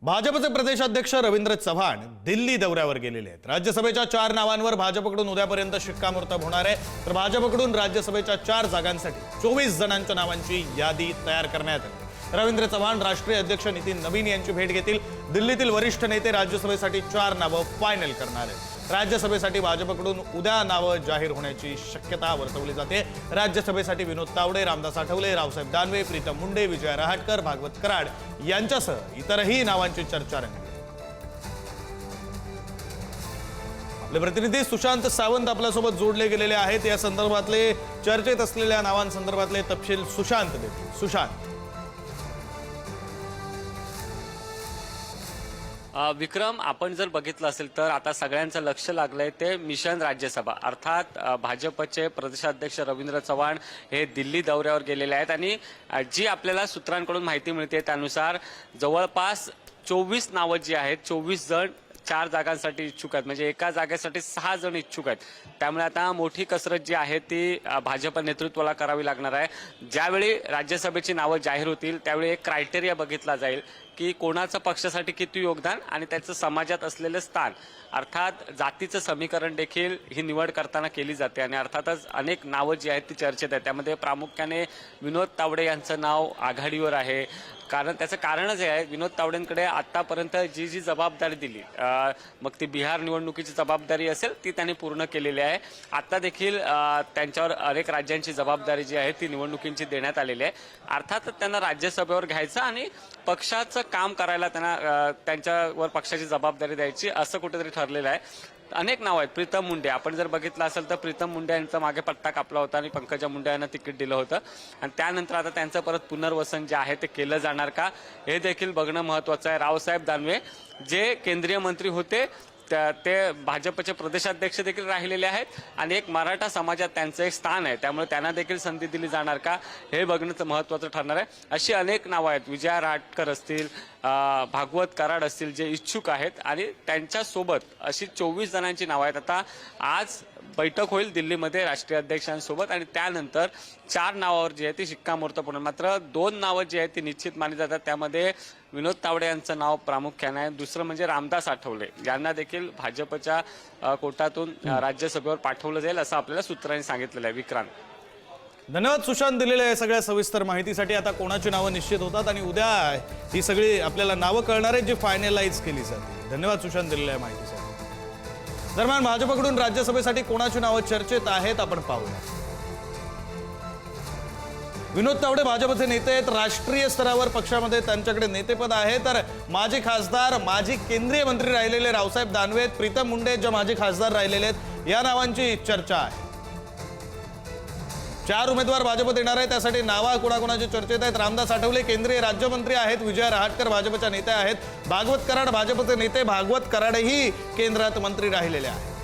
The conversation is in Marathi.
भाजपचे प्रदेशाध्यक्ष रवींद्र चव्हाण दिल्ली दौऱ्यावर गेलेले आहेत। राज्यसभेच्या 4 नावांवर भाजपकडून उद्यापर्यंत शिक्कामोर्तब होणार आहे। तर भाजपकडून राज्यसभेच्या 4 जागांसाठी 24 जणांच्या नावांची यादी तयार करण्यात आली। रवींद्र चव्हाण राष्ट्रीय अध्यक्ष नितीन नवीन यांची भेट घेतील। दिल्लीतील वरिष्ठ नेते राज्यसभेसाठी 4 नावं फायनल करणार आहेत। राज्यसभेसाठी भाजपकडून उद्या नावं जाहीर होण्याची शक्यता वर्तवली जाते। राज्यसभेसाठी विनोद तावडे, रामदास आठवले, रावसाहेब दानवे, प्रीतम मुंडे, विजय रहाटकर, भागवत कराड यांच्यासह इतरही नावांची चर्चा रंगली। आपले प्रतिनिधी सुशांत सावंत आपल्यासोबत जोडले गेलेले आहेत। या संदर्भातले चर्चेत असलेल्या नावांसंदर्भातले तपशील सुशांत देतील। सुशांत, विक्रम, आपण जर बघितलं असेल तर आता सगळ्यांचं लक्ष लागलंय ते मिशन राज्यसभा, अर्थात भाजपचे प्रदेशाध्यक्ष रवींद्र चव्हाण हे दिल्ली दौऱ्यावर गेलेले आहेत आणि जी आपल्याला सूत्रांकडून माहिती मिळते त्यानुसार जवळपास 24 नावं जी आहेत, 24 जण 4 जागांसाठी इच्छुक आहेत, म्हणजे एका जागेसाठी 6 जण इच्छुक आहेत। त्यामुळे आता मोठी कसरत जी आहे ती भाजप नेतृत्वाला करावी लागणार आहे। ज्यावेळी राज्यसभेची नावं जाहीर होतील त्यावेळी एक क्रायटेरिया बघितला जाईल की कोणाचं पक्षासाठी किती योगदान आणि त्याचं समाजात असलेलं स्थान, अर्थात जातीचं समीकरण देखील ही निवड करताना केली जाते। आणि अर्थातच अनेक नावं जी आहेत ती चर्चेत आहेत। त्यामध्ये प्रामुख्याने विनोद तावडे यांचं नाव आघाडीवर आहे। कारण त्याचं कारणच हे आहे, विनोद तावडेंकडे आतापर्यंत जी जी जबाबदारी दिली, मग ती बिहार निवडणुकीची जबाबदारी असेल ती त्यांनी पूर्ण केलेली आहे। आता देखील त्यांच्यावर अनेक राज्यांची जबाबदारी जी आहे ती निवडणुकींची देण्यात आलेली आहे। अर्थात त्यांना राज्यसभेवर घ्यायचं आणि पक्षाचं काम करायला त्यांना त्यांच्यावर पक्षाची जबाबदारी द्यायची असं कुठेतरी ठरलेलं आहे। अनेक नाव आहेत। प्रीतम मुंडे आपण जर बघितलं असेल तर प्रीतम मुंडे यांचा मागे पट्टा कापला होता आणि पंकजा मुंडे यांना तिकीट दिलं होतं आणि त्यानंतर आता त्यांचं परत पुनर्वसन जे आहे ते केलं जाणार का हे देखील बघणं महत्त्वाचं आहे। रावसाहेब दानवे जे केंद्रीय मंत्री होते ते भाजपचे प्रदेशाध्यक्ष देखील राहिलेले आहेत आणि एक मराठा समाजात त्यांचं एक स्थान आहे, त्यामुळे त्यांना देखील संधी दिली जाणार का हे बघणं महत्त्वाचं ठरणार आहे। अशी अनेक नावं आहेत, विजय रहाटकर असतील, भागवत कराड असतील जे इच्छुक आहेत आणि त्यांच्यासोबत अशी 24 जणांची नावं आहेत। आता आज बैठक होईल दिल्लीमध्ये राष्ट्रीय अध्यक्षांसोबत आणि त्यानंतर 4 नावावर जी आहे ती शिक्कामोर्तब होणार। मात्र 2 नावं जी आहेत ती निश्चित मानली जातात। त्यामध्ये विनोद तावडे यांचं नाव प्रामुख्याने आहे, दुसरं म्हणजे रामदास आठवले यांना देखील भाजपच्या कोटातून राज्यसभेवर पाठवलं जाईल असं आपल्याला सूत्रांनी सांगितलेलं आहे। विक्रांत, धन्यवाद सुशांत दिलेल्या सगळ्या सविस्तर माहितीसाठी। आता कोणाची नावं निश्चित होतात आणि उद्या ही सगळी आपल्याला नावं कळणार आहेत जी फायनलाइज केली जातील। धन्यवाद सुशांत दिलेल्या माहितीसाठी। दरम्यान भाजपकडून राज्यसभेसाठी कोणाची नावं चर्चेत आहेत आपण पाहूया। विनोद तावडे भाजपचे नेते आहेत। राष्ट्रीय स्तरावर पक्षामध्ये त्यांच्याकडे नेतेपद आहे। तर माजी खासदार, माजी केंद्रीय मंत्री राहिलेले रावसाहेब दानवे, प्रीतम मुंडे जे माजी खासदार राहिलेले आहेत, या नावांची चर्चा आहे। 4 उमेदवार भाजपत येणार आहे, त्यासाठी नावं कोणाकोणाची चर्चेत आहेत। रामदास आठवले केंद्रीय राज्यमंत्री आहेत, विजय रहाटकर भाजपच्या नेत्या आहेत, भागवत कराड भाजपचे नेते, भागवत कराडही केंद्रात मंत्री राहिलेले आहेत।